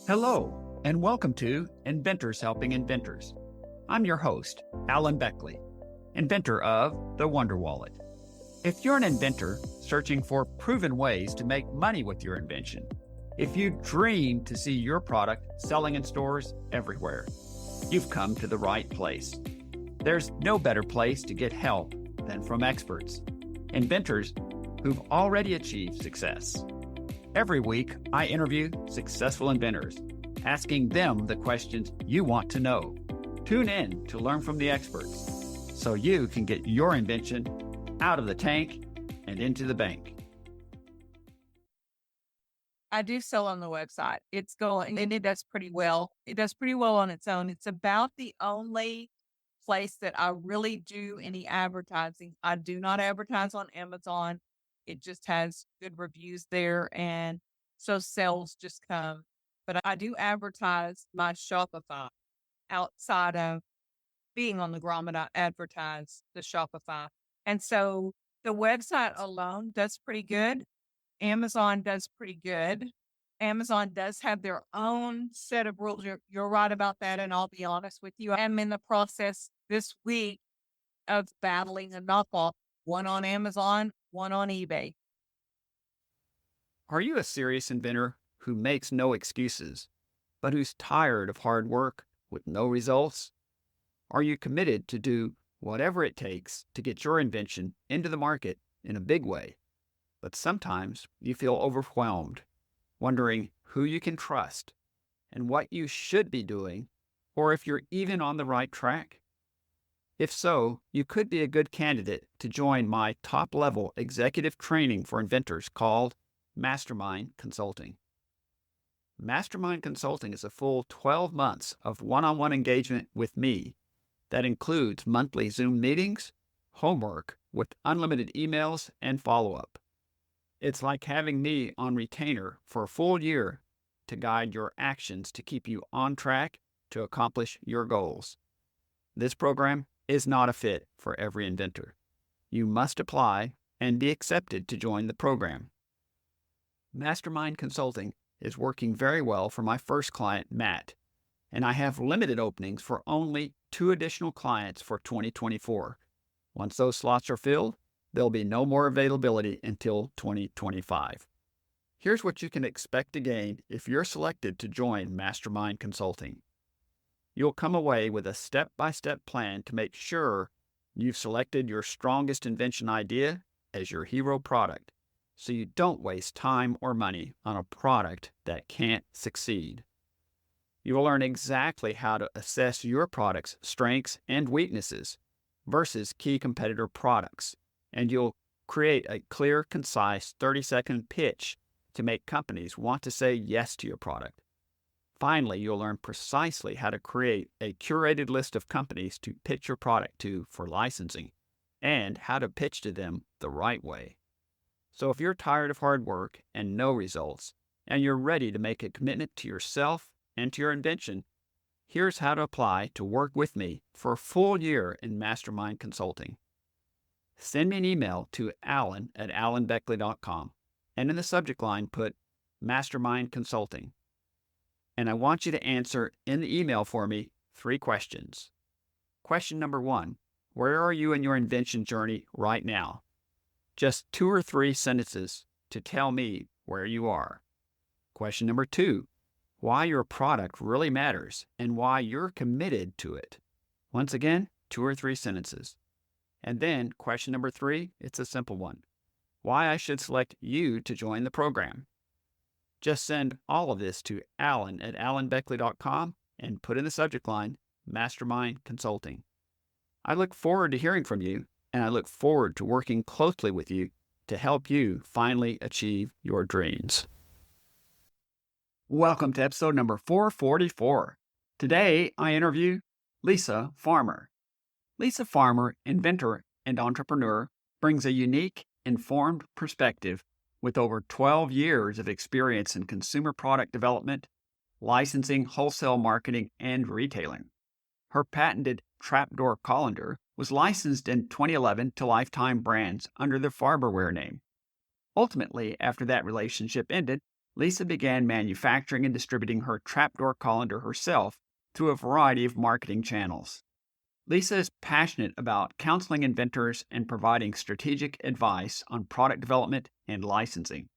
Hello, and welcome to Inventors Helping Inventors. I'm your host, Alan Beckley, inventor of the Wonder Wallet. If you're an inventor searching for proven ways to make money with your invention, if you dream to see your product selling in stores everywhere, you've come to the right place. There's no better place to get help than from experts, inventors who've already achieved success. Every week, I interview successful inventors, asking them the questions you want to know. Tune in to learn from the experts so you can get your invention out of the tank and into the bank. I do sell on the website. It's going, and it does pretty well. It does pretty well on its own. It's about the only place that I really do any advertising. I do not advertise on Amazon. It just has good reviews there, and so sales just come. But I do advertise my Shopify outside of being on the Grommet. I advertise the Shopify. And so the website alone does pretty good. Amazon does pretty good. Amazon does have their own set of rules. You're right about that. And I'll be honest with you, I'm in the process this week of battling a knockoff, one on Amazon, one on eBay. Are you a serious inventor who makes no excuses, but who's tired of hard work with no results? Are you committed to do whatever it takes to get your invention into the market in a big way? But sometimes you feel overwhelmed, wondering who you can trust and what you should be doing, or if you're even on the right track. If so, you could be a good candidate to join my top-level executive training for inventors called Mastermind Consulting. Mastermind Consulting is a full 12 months of one-on-one engagement with me that includes monthly Zoom meetings, homework with unlimited emails, and follow-up. It's like having me on retainer for a full year to guide your actions to keep you on track to accomplish your goals. This program is not a fit for every inventor. You must apply and be accepted to join the program. Mastermind Consulting is working very well for my first client, Matt, and I have limited openings for only 2 additional clients for 2024. Once those slots are filled, there'll be no more availability until 2025. Here's what you can expect to gain if you're selected to join Mastermind Consulting. You'll come away with a step-by-step plan to make sure you've selected your strongest invention idea as your hero product, so you don't waste time or money on a product that can't succeed. You will learn exactly how to assess your product's strengths and weaknesses versus key competitor products, and you'll create a clear, concise 30-second pitch to make companies want to say yes to your product. Finally, you'll learn precisely how to create a curated list of companies to pitch your product to for licensing, and how to pitch to them the right way. So if you're tired of hard work and no results, and you're ready to make a commitment to yourself and to your invention, here's how to apply to work with me for a full year in Mastermind Consulting. Send me an email to alan@alanbeckley.com, and in the subject line put Mastermind Consulting. And I want you to answer in the email for me 3 questions. Question number 1, where are you in your invention journey right now? Just 2 or 3 sentences to tell me where you are. Question number 2, why your product really matters and why you're committed to it. Once again, 2 or 3 sentences. And then question number 3, it's a simple one. Why I should select you to join the program. Just send all of this to alan@alanbeckley.com and put in the subject line, Mastermind Consulting. I look forward to hearing from you, and I look forward to working closely with you to help you finally achieve your dreams. Welcome to episode number 444. Today, I interview Lesia Farmer. Lesia Farmer, inventor and entrepreneur, brings a unique, informed perspective with over 12 years of experience in consumer product development, licensing, wholesale marketing, and retailing. Her patented trapdoor colander was licensed in 2011 to Lifetime Brands under the Farberware name. Ultimately, after that relationship ended, Lisa began manufacturing and distributing her trapdoor colander herself through a variety of marketing channels. Lisa is passionate about counseling inventors and providing strategic advice on product development and licensing.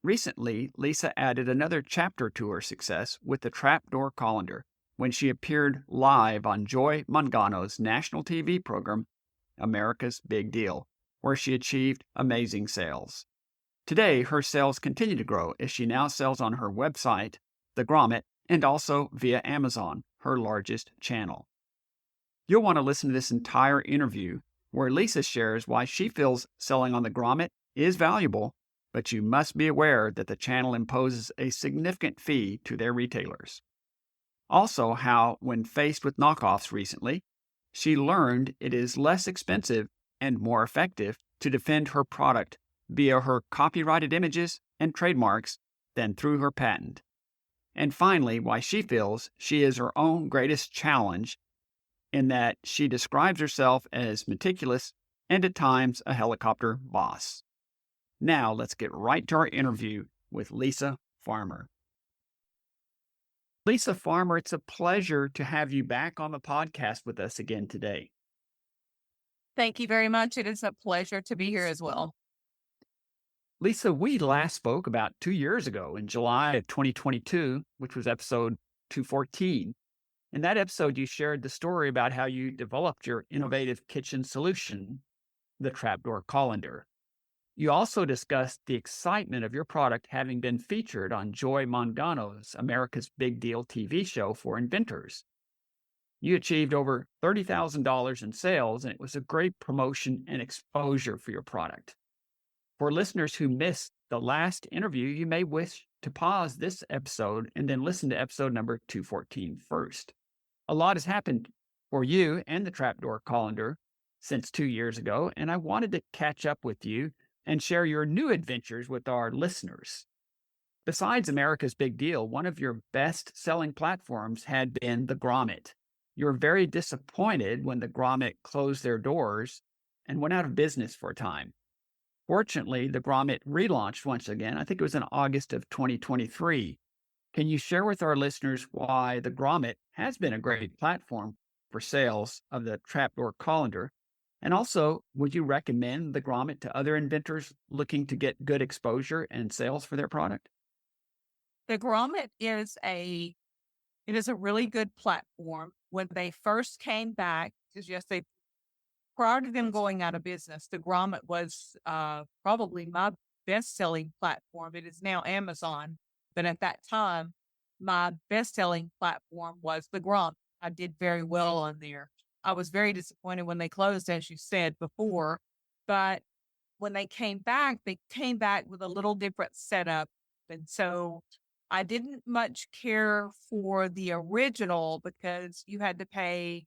Recently, Lisa added another chapter to her success with the trapdoor colander when she appeared live on Joy Mangano's national TV program, America's Big Deal, where she achieved amazing sales. Today, her sales continue to grow as she now sells on her website, The Grommet, and also via Amazon, her largest channel. You'll want to listen to this entire interview where Lisa shares why she feels selling on the Grommet is valuable, but you must be aware that the channel imposes a significant fee to their retailers. Also, how, when faced with knockoffs recently, she learned it is less expensive and more effective to defend her product via her copyrighted images and trademarks than through her patent. And finally, why she feels she is her own greatest challenge in that she describes herself as meticulous and at times a helicopter boss. Now, let's get right to our interview with Lesia Farmer. Lesia Farmer, it's a pleasure to have you back on the podcast with us again today. Thank you very much. It is a pleasure to be here as well. Lisa, we last spoke about 2 years ago in July of 2022, which was episode 214. In that episode, you shared the story about how you developed your innovative kitchen solution, the trapdoor colander. You also discussed the excitement of your product having been featured on Joy Mangano's America's Big Deal TV show for inventors. You achieved over $30,000 in sales, and it was a great promotion and exposure for your product. For listeners who missed the last interview, you may wish to pause this episode and then listen to episode number 214 first. A lot has happened for you and the trapdoor colander since 2 years ago, and I wanted to catch up with you and share your new adventures with our listeners. Besides America's Big Deal, one of your best selling platforms had been the Grommet. You were very disappointed when the Grommet closed their doors and went out of business for a time. Fortunately, the Grommet relaunched once again. I think it was in August of 2023. Can you share with our listeners why the Grommet has been a great platform for sales of the trapdoor colander? And also, would you recommend the Grommet to other inventors looking to get good exposure and sales for their product? The Grommet is a really good platform. When they first came back, because yes, they prior to them going out of business, the Grommet was probably my best-selling platform. It is now Amazon, but at that time, my best-selling platform was the Grommet. I did very well on there. I was very disappointed when they closed, as you said before, but when they came back with a little different setup, and so I didn't much care for the original because you had to pay.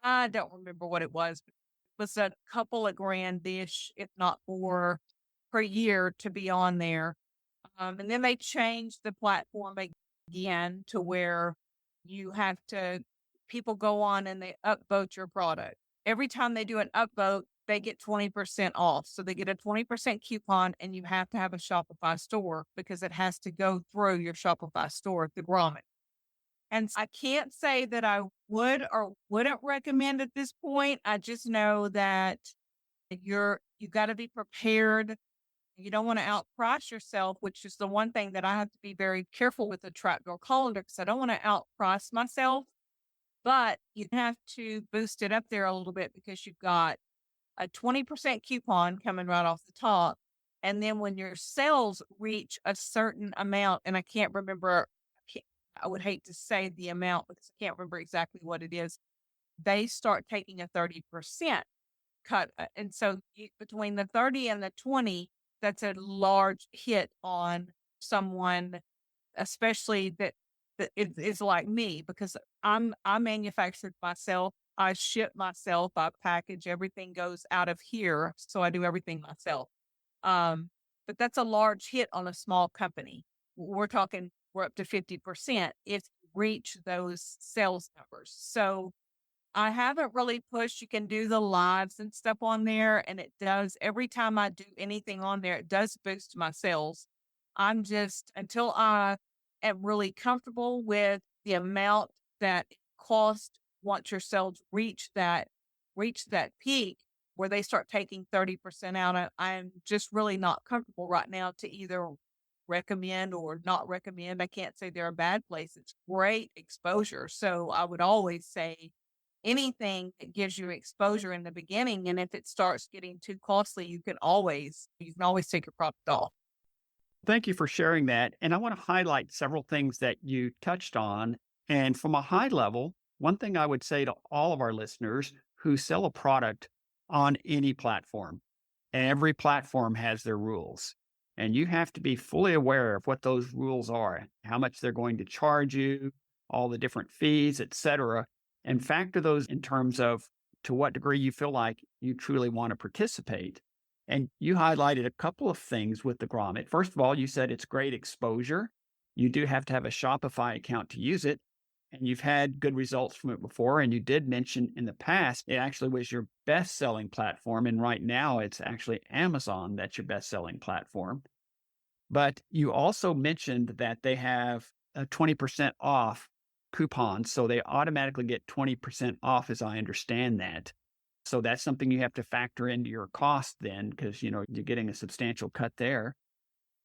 I don't remember what it was, but it was a couple of grand-ish, if not more, per year to be on there. And then they changed the platform again to where you have to people go on and they upvote your product. Every time they do an upvote, they get 20% off. So they get a 20% coupon and you have to have a Shopify store because it has to go through your Shopify store at the Grommet. And I can't say that I would or wouldn't recommend at this point. I just know that you got to be prepared. You don't want to outprice yourself, which is the one thing that I have to be very careful with the trapdoor colander because I don't want to outprice myself. But you have to boost it up there a little bit because you've got a 20% coupon coming right off the top. And then when your sales reach a certain amount, and I can't remember, I would hate to say the amount because I can't remember exactly what it is, they start taking a 30% cut. And so between the 30 and the 20, that's a large hit on someone, especially that is like me because I manufactured myself. I ship myself, I package, everything goes out of here. So I do everything myself. Um, but that's a large hit on a small company. We're up to 50% if you reach those sales numbers. So I haven't really pushed. You can do the lives and stuff on there, and it does every time I do anything on there, it does boost my sales. I'm just until I am really comfortable with the amount that it costs once your sales reach that peak where they start taking 30% out. I'm just really not comfortable right now to either recommend or not recommend. I can't say they're a bad place. It's great exposure. So I would always say anything that gives you exposure in the beginning. And if it starts getting too costly, you can always take your product off. Thank you for sharing that. And I want to highlight several things that you touched on. And from a high level, one thing I would say to all of our listeners who sell a product on any platform, every platform has their rules. And you have to be fully aware of what those rules are, how much they're going to charge you, all the different fees, et cetera, and factor those in terms of to what degree you feel like you truly want to participate. And you highlighted a couple of things with the grommet. First of all, you said it's great exposure. You do have to have a Shopify account to use it. And you've had good results from it before. And you did mention in the past, it actually was your best selling platform. And right now, it's actually Amazon that's your best selling platform. But you also mentioned that they have a 20% off coupon. So they automatically get 20% off, as I understand that. So that's something you have to factor into your cost then, because you're getting a substantial cut there.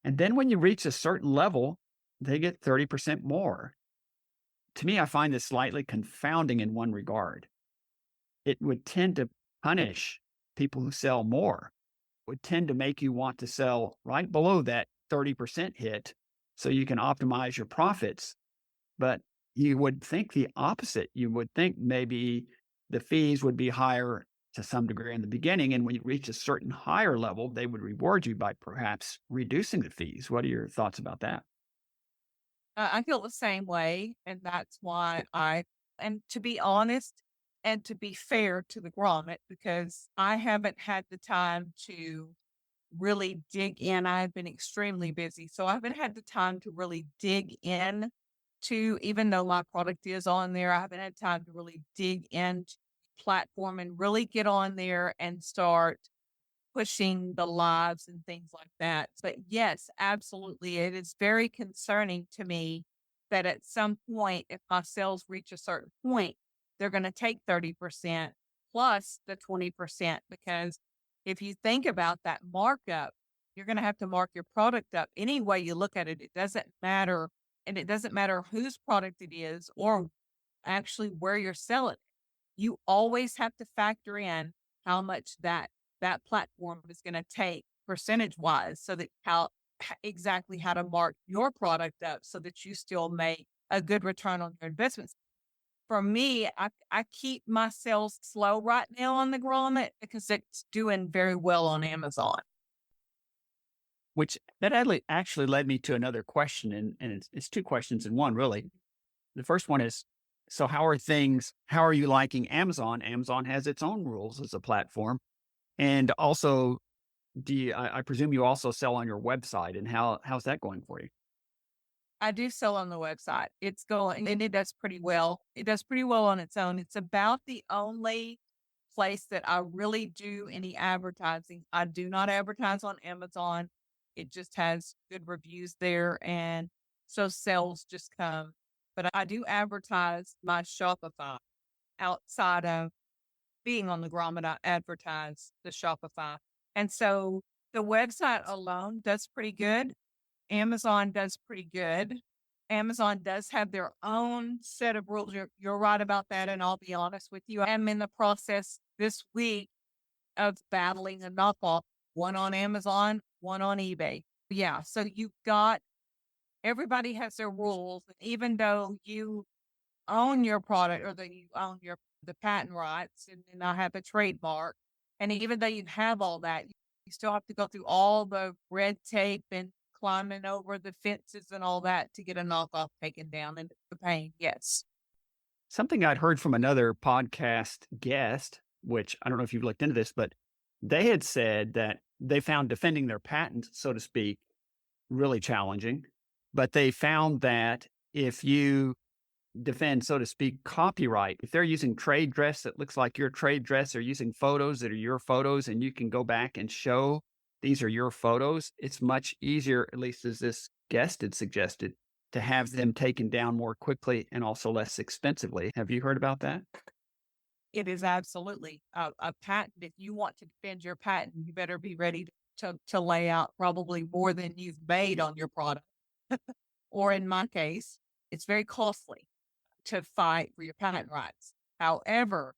And then when you reach a certain level, they get 30% more. To me, I find this slightly confounding in one regard. It would tend to punish people who sell more, would tend to make you want to sell right below that 30% hit so you can optimize your profits. But you would think the opposite. You would think maybe the fees would be higher to some degree in the beginning. And when you reach a certain higher level, they would reward you by perhaps reducing the fees. What are your thoughts about that? I feel the same way, and that's why and to be honest and to be fair to the grommet, because I haven't had the time to really dig in. I've been extremely busy, so I haven't had the time to really dig in to, even though my product is on there, I haven't had time to really dig into platform and really get on there and start pushing the lives and things like that. But yes, absolutely. It is very concerning to me that at some point, if my sales reach a certain point, they're going to take 30% plus the 20%. Because if you think about that markup, you're going to have to mark your product up any way you look at it. It doesn't matter. And it doesn't matter whose product it is or actually where you're selling. You always have to factor in how much that platform is gonna take percentage wise so that exactly how to mark your product up so that you still make a good return on your investments. For me, I keep my sales slow right now on the grommet because it's doing very well on Amazon. Which that actually led me to another question. And it's two questions in one, really. The first one is, so how are you liking Amazon? Amazon has its own rules as a platform. And also, I presume you also sell on your website, and how's that going for you? I do sell on the website. It's going and it does pretty well. It does pretty well on its own. It's about the only place that I really do any advertising. I do not advertise on Amazon. It just has good reviews there, and so sales just come. But I do advertise my Shopify outside of being on the Grommet. I advertise the Shopify. And so the website alone does pretty good. Amazon does pretty good. Amazon does have their own set of rules. You're right about that. And I'll be honest with you. I'm in the process this week of battling a knockoff, one on Amazon, one on eBay. Yeah. So you've got everybody has their rules. Even though you own your product or that you own the patent rights and I have the trademark, and even though you have all that, you still have to go through all the red tape and climbing over the fences and all that to get a knockoff taken down, and the pain, yes. Something I'd heard from another podcast guest, which I don't know if you've looked into this, but they had said that they found defending their patent, so to speak, really challenging. But they found that if you defend, so to speak, copyright, if they're using trade dress that looks like your trade dress or using photos that are your photos, and you can go back and show these are your photos, it's much easier, at least as this guest had suggested, to have them taken down more quickly and also less expensively. Have you heard about that? It is absolutely a patent. If you want to defend your patent, you better be ready to lay out probably more than you've made on your product. Or in my case, it's very costly to fight for your patent rights. However,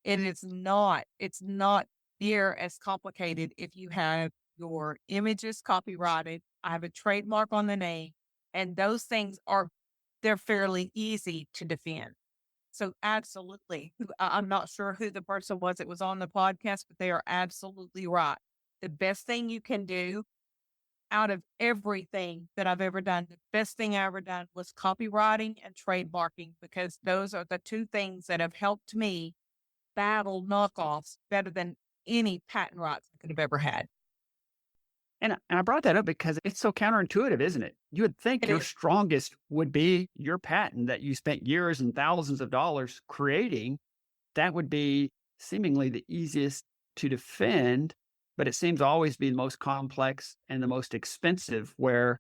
it's not near as complicated if you have your images copyrighted. I have a trademark on the name, and those things they're fairly easy to defend. So absolutely. I'm not sure who the person was that was on the podcast, but they are absolutely right. The best thing you can do out of everything that I've ever done, the best thing I ever done was copywriting and trademarking because those are the two things that have helped me battle knockoffs better than any patent rights I could have ever had. And I brought that up because it's so counterintuitive, isn't it? You would think It your is. strongest would be your patent that you spent years and thousands of dollars creating. That would be seemingly the easiest to defend, but it seems to always be the most complex and the most expensive, where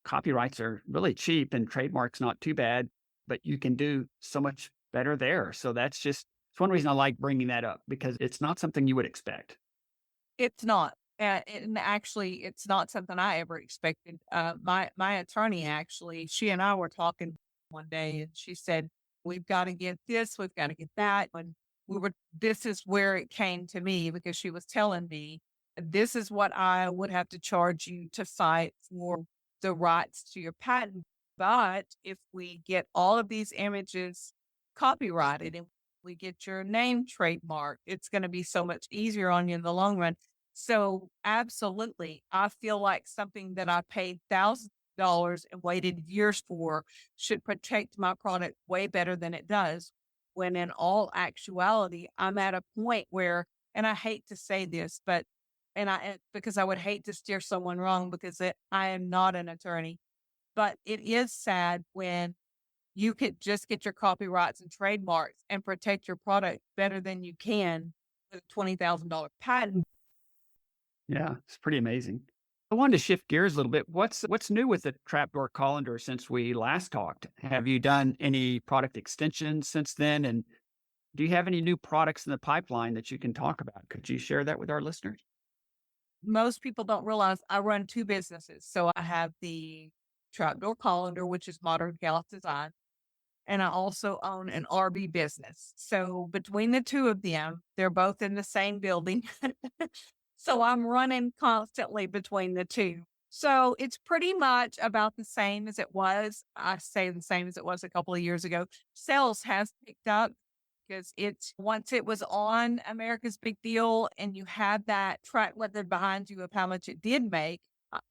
copyrights are really cheap and trademarks not too bad, but you can do so much better there. So it's one reason I like bringing that up because it's not something you would expect. It's not. And actually, it's not something I ever expected. My attorney actually, she and I were talking one day, and she said, "We've got to get this, we've got to get that." And this is where it came to me because she was telling me, "This is what I would have to charge you to fight for the rights to your patent. But if we get all of these images copyrighted and we get your name trademarked, it's going to be so much easier on you in the long run." So, absolutely, I feel like something that I paid thousands of dollars and waited years for should protect my product way better than it does. When in all actuality, I'm at a point where, and I hate to say this, but, because I would hate to steer someone wrong because I am not an attorney, but it is sad when you could just get your copyrights and trademarks and protect your product better than you can with a $20,000 patent. Yeah, it's pretty amazing. I wanted to shift gears a little bit. What's new with the trapdoor colander since we last talked? Have you done any product extensions since then? And do you have any new products in the pipeline that you can talk about? Could you share that with our listeners? Most people don't realize I run 2 businesses. So I have the trapdoor colander, which is modern chaos design, and I also own an RV business. So between the 2 of them, they're both in the same building. So I'm running constantly between the 2. So it's pretty much about the same as it was. I say the same as it was a couple of years ago. Sales has picked up because it's once it was on America's Big Deal and you had that track record behind you of how much it did make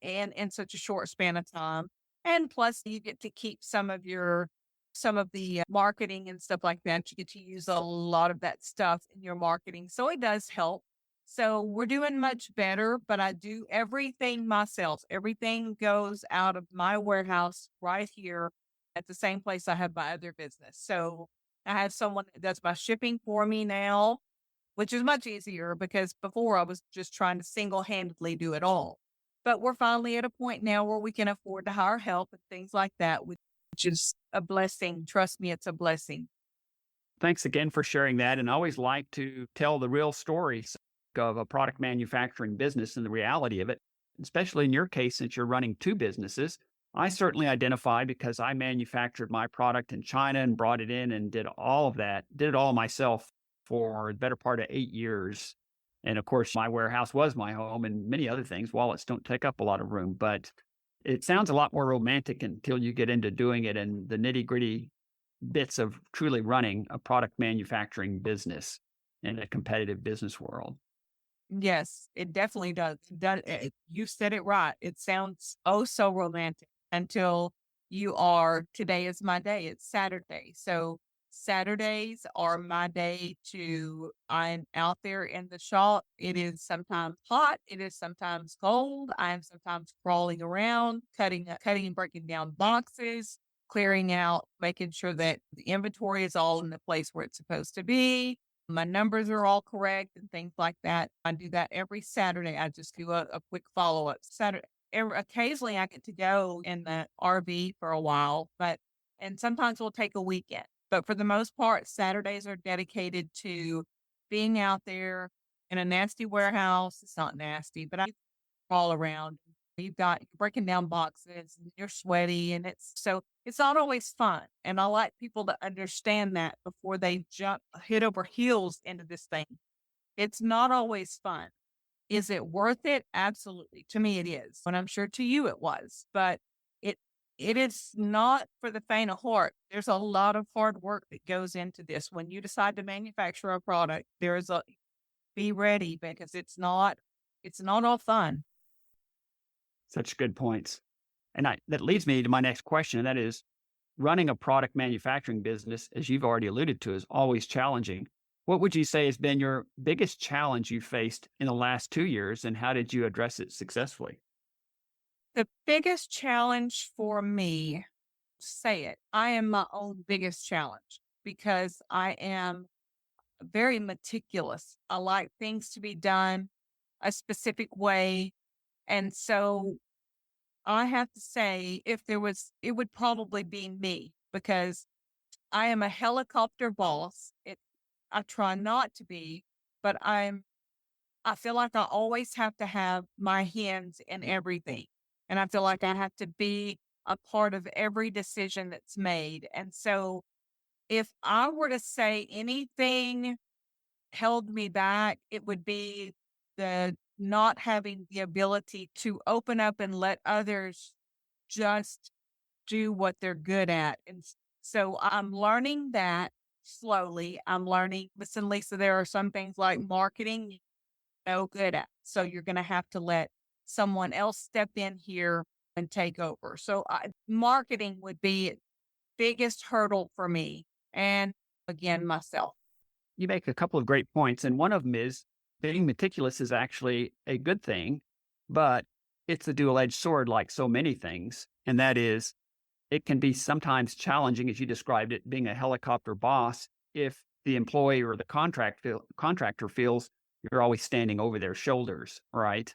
and in such a short span of time. And plus you get to keep some of the marketing and stuff like that. You get to use a lot of that stuff in your marketing. So it does help. So we're doing much better, but I do everything myself. Everything goes out of my warehouse right here at the same place I have my other business. So I have someone that does my shipping for me now, which is much easier because before I was just trying to single handedly do it all. But we're finally at a point now where we can afford to hire help and things like that, which is a blessing. Trust me, it's a blessing. Thanks again for sharing that. And I always like to tell the real stories of a product manufacturing business and the reality of it, especially in your case, since you're running 2 businesses. I certainly identify because I manufactured my product in China and brought it in and did all of that, did it all myself for the better part of 8 years. And of course, my warehouse was my home and many other things. Wallets don't take up a lot of room, but it sounds a lot more romantic until you get into doing it and the nitty gritty bits of truly running a product manufacturing business in a competitive business world. Yes, it definitely does. You said it right. It sounds oh so romantic until today is my day. It's Saturday. So Saturdays are my day I'm out there in the shop. It is sometimes hot. It is sometimes cold. I am sometimes crawling around, cutting and breaking down boxes, clearing out, making sure that the inventory is all in the place where it's supposed to be, My numbers are all correct and things like that. I do that every Saturday. I just do a quick follow up Saturday. Occasionally, I get to go in the RV for a while, and sometimes we'll take a weekend. But for the most part, Saturdays are dedicated to being out there in a nasty warehouse. It's not nasty, but I all around. You're breaking down boxes and you're sweaty and it's not always fun. And I like people to understand that before they jump head over heels into this thing. It's not always fun. Is it worth it? Absolutely. To me it is. And I'm sure to you it was. But it it is not for the faint of heart. There's a lot of hard work that goes into this. When you decide to manufacture a product, be ready because it's not all fun. Such good points. And that leads me to my next question, and that is running a product manufacturing business, as you've already alluded to, is always challenging. What would you say has been your biggest challenge you faced in the last 2 years, and how did you address it successfully? The biggest challenge for me, say it, I am my own biggest challenge because I am very meticulous. I like things to be done a specific way. And so I have to say, if there was, it would probably be me because I am a helicopter boss. I try not to be, but I feel like I always have to have my hands in everything. And I feel like I have to be a part of every decision that's made. And so if I were to say anything held me back, it would be the not having the ability to open up and let others just do what they're good at. So I'm learning that slowly. I'm learning, listen, Lisa, there are some things like marketing no good at. So you're going to have to let someone else step in here and take over. So marketing would be biggest hurdle for me. And again, myself. You make a couple of great points, and one of them is being meticulous is actually a good thing, but it's a dual-edged sword like so many things, and that is it can be sometimes challenging, as you described it, being a helicopter boss if the employee or the contractor feels you're always standing over their shoulders, right?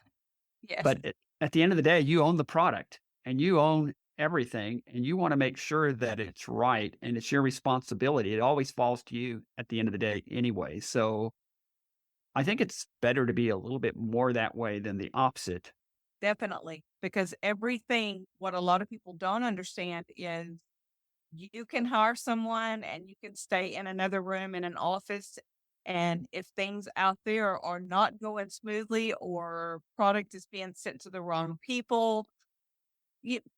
Yes, But at the end of the day, you own the product and you own everything, and you want to make sure that it's right and it's your responsibility. It always falls to you at the end of the day anyway. So I think it's better to be a little bit more that way than the opposite. definitely. Because everything, what a lot of people don't understand is you can hire someone and you can stay in another room in an office. And if things out there are not going smoothly or product is being sent to the wrong people,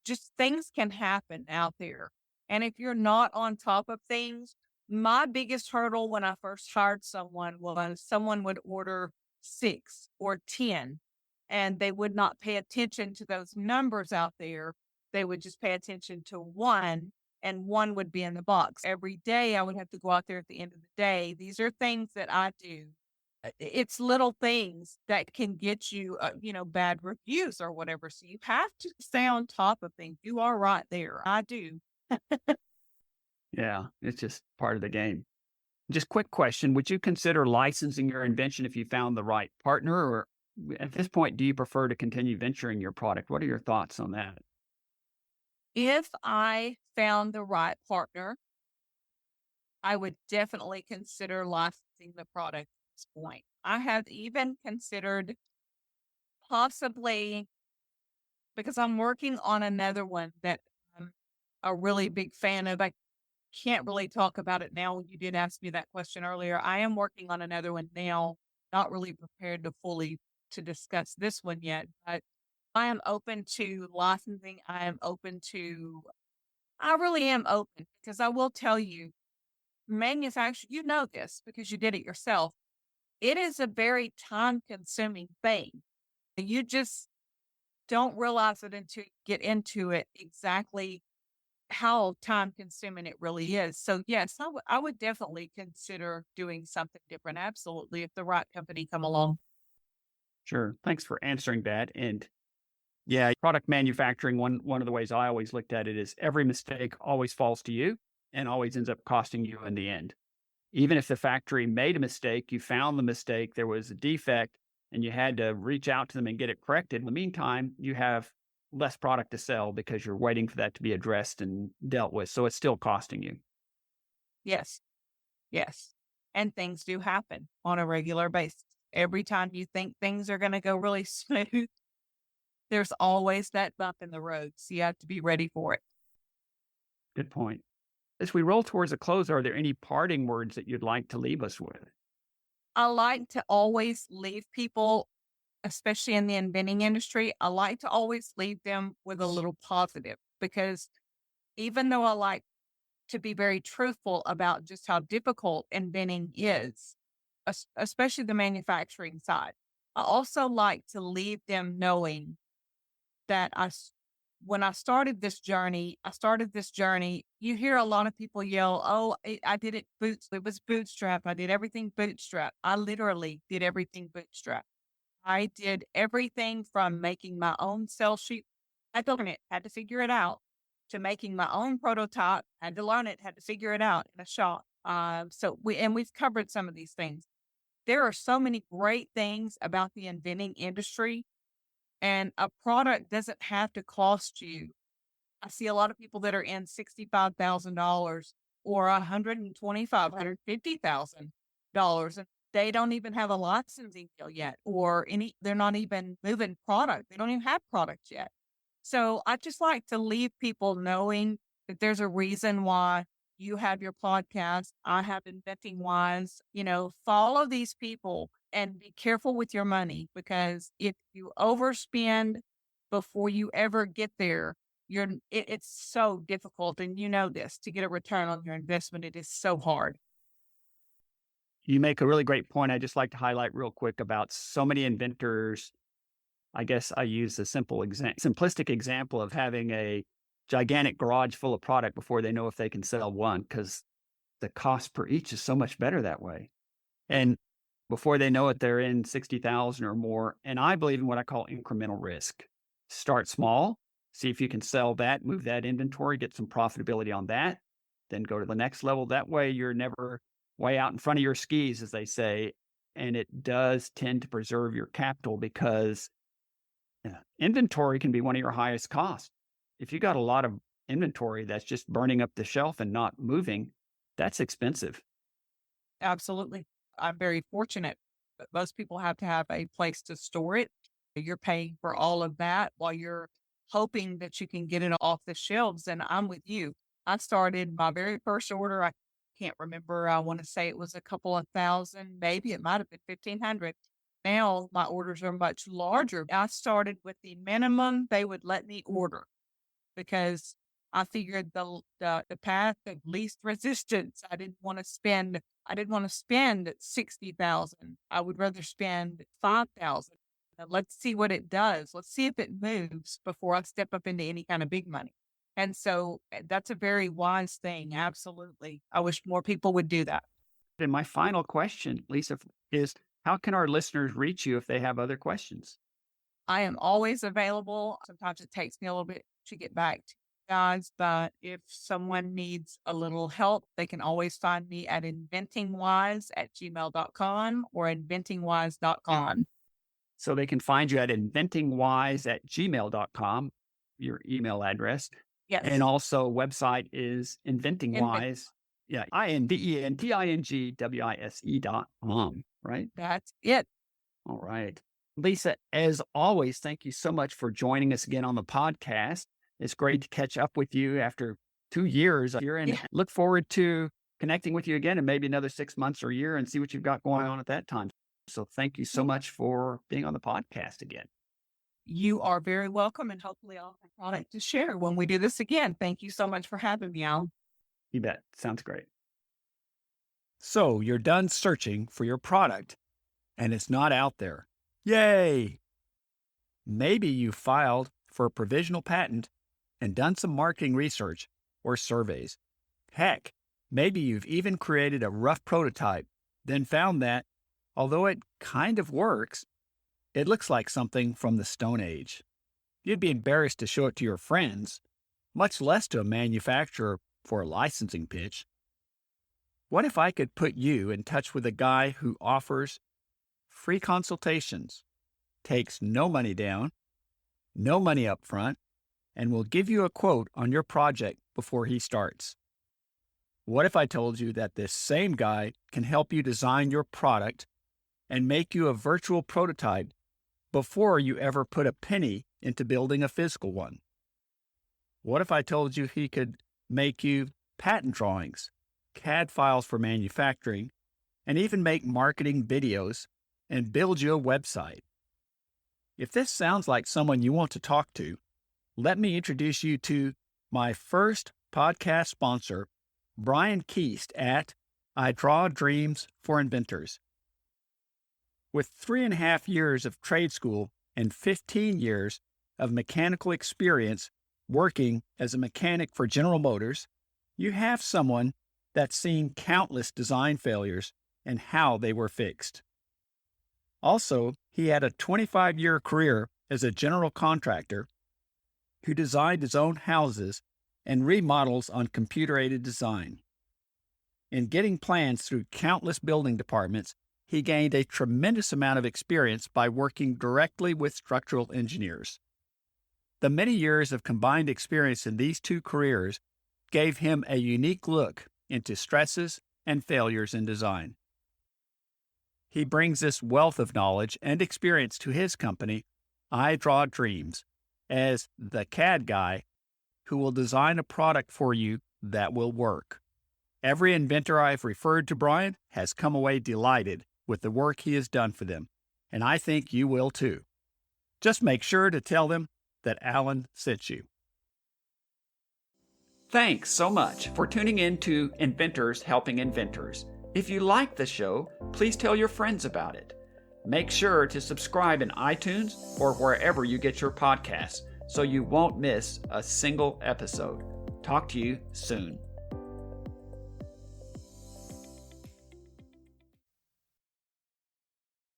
just things can happen out there. And if you're not on top of things, my biggest hurdle when I first hired someone was someone would order 6 or 10 and they would not pay attention to those numbers out there. They would just pay attention to one and one would be in the box. Every day I would have to go out there at the end of the day. These are things that I do it's little things that can get you, bad reviews or whatever. So you have to stay on top of things. You are right there. I do. Yeah, it's just part of the game. Just quick question. Would you consider licensing your invention if you found the right partner? Or at this point, do you prefer to continue venturing your product? What are your thoughts on that? If I found the right partner, I would definitely consider licensing the product at this point. I have even considered possibly because I'm working on another one that I'm a really big fan of. I can't really talk about it now. You did ask me that question earlier. I am working on another one now. Not really prepared to fully to discuss this one yet, but I am open to licensing. I really am open because I will tell you, manufacture, you know this because you did it yourself. It is a very time consuming thing. You just don't realize it until you get into it exactly how time consuming it really is. So yes, I would definitely consider doing something different. Absolutely, if the right company come along. Sure. Thanks for answering that. And yeah, product manufacturing, one of the ways I always looked at it is every mistake always falls to you and always ends up costing you in the end. Even if the factory made a mistake, you found the mistake, there was a defect, and you had to reach out to them and get it corrected. In the meantime, you have less product to sell because you're waiting for that to be addressed and dealt with. So it's still costing you. Yes. Yes. And things do happen on a regular basis. Every time you think things are going to go really smooth, there's always that bump in the road. So you have to be ready for it. Good point. As we roll towards a close, are there any parting words that you'd like to leave us with? I like to always leave people, especially in the inventing industry, I like to always leave them with a little positive because even though I like to be very truthful about just how difficult inventing is, especially the manufacturing side, I also like to leave them knowing that when I started this journey, you hear a lot of people yell, "Oh, I did it was bootstrap. I did everything bootstrap." I literally did everything bootstrap. I did everything from making my own sell sheet. Had to learn it, had to figure it out, to making my own prototype, had to learn it, had to figure it out in a shop. We've covered some of these things. There are so many great things about the inventing industry, and a product doesn't have to cost you. I see a lot of people that are in $65,000 or 125, $150,000, and they don't even have a licensing deal yet, or they're not even moving product. They don't even have products yet. So I just like to leave people knowing that there's a reason why you have your podcast. I have Inventing Wise. Follow these people and be careful with your money because if you overspend before you ever get there, it's so difficult. And you know this to get a return on your investment. It is so hard. You make a really great point. I just like to highlight real quick about so many inventors. I guess I use a simplistic example of having a gigantic garage full of product before they know if they can sell one because the cost per each is so much better that way. And before they know it, they're in 60,000 or more. And I believe in what I call incremental risk. Start small, see if you can sell that, move that inventory, get some profitability on that, then go to the next level. That way you're never way out in front of your skis, as they say. And it does tend to preserve your capital because inventory can be one of your highest costs. If you got a lot of inventory that's just burning up the shelf and not moving, that's expensive. Absolutely. I'm very fortunate, but most people have to have a place to store it. You're paying for all of that while you're hoping that you can get it off the shelves. And I'm with you. I started my very first order. I can't remember. I want to say it was a couple of thousand, maybe it might have been 1,500. Now my orders are much larger. I started with the minimum they would let me order because I figured the path of least resistance. I didn't want to spend 60,000. I would rather spend 5,000. Let's see what it does. Let's see if it moves before I step up into any kind of big money. And so that's a very wise thing. Absolutely. I wish more people would do that. And my final question, Lisa, is how can our listeners reach you if they have other questions? I am always available. Sometimes it takes me a little bit to get back to you guys, but if someone needs a little help, they can always find me at inventingwise@gmail.com or inventingwise.com. So they can find you at inventingwise@gmail.com, your email address. And Yes. also website is Invent. inventingwise. Yeah, inventingwise.com, right? That's it. All right. Lisa, as always, thank you so much for joining us again on the podcast. It's great to catch up with you after 2 years here and Yeah. look forward to connecting with you again in maybe another 6 months or a year and see what you've got going on at that time. So thank you so much for being on the podcast again. You are very welcome, and hopefully I'll have a product to share when we do this again. Thank you so much for having me, Al. You bet. Sounds great. So you're done searching for your product and it's not out there. Yay! Maybe you filed for a provisional patent and done some marketing research or surveys. Heck, maybe you've even created a rough prototype, then found that, although it kind of works, it looks like something from the Stone Age. You'd be embarrassed to show it to your friends, much less to a manufacturer for a licensing pitch. What if I could put you in touch with a guy who offers free consultations, takes no money down, no money up front, and will give you a quote on your project before he starts? What if I told you that this same guy can help you design your product and make you a virtual prototype before you ever put a penny into building a physical one? What if I told you he could make you patent drawings, CAD files for manufacturing, and even make marketing videos and build you a website? If this sounds like someone you want to talk to, let me introduce you to my first podcast sponsor, Brian Keast at I Draw Dreams for Inventors. With 3.5 years of trade school and 15 years of mechanical experience working as a mechanic for General Motors, you have someone that's seen countless design failures and how they were fixed. Also, he had a 25-year career as a general contractor who designed his own houses and remodels on computer-aided design. In getting plans through countless building departments, he gained a tremendous amount of experience by working directly with structural engineers. The many years of combined experience in these two careers gave him a unique look into stresses and failures in design. He brings this wealth of knowledge and experience to his company, I Draw Dreams, as the CAD guy who will design a product for you that will work. Every inventor I've referred to Brian has come away delighted with the work he has done for them, and I think you will too. Just make sure to tell them that Alan sent you. Thanks so much for tuning in to Inventors Helping Inventors. If you like the show, please tell your friends about it. Make sure to subscribe in iTunes or wherever you get your podcasts so you won't miss a single episode. Talk to you soon.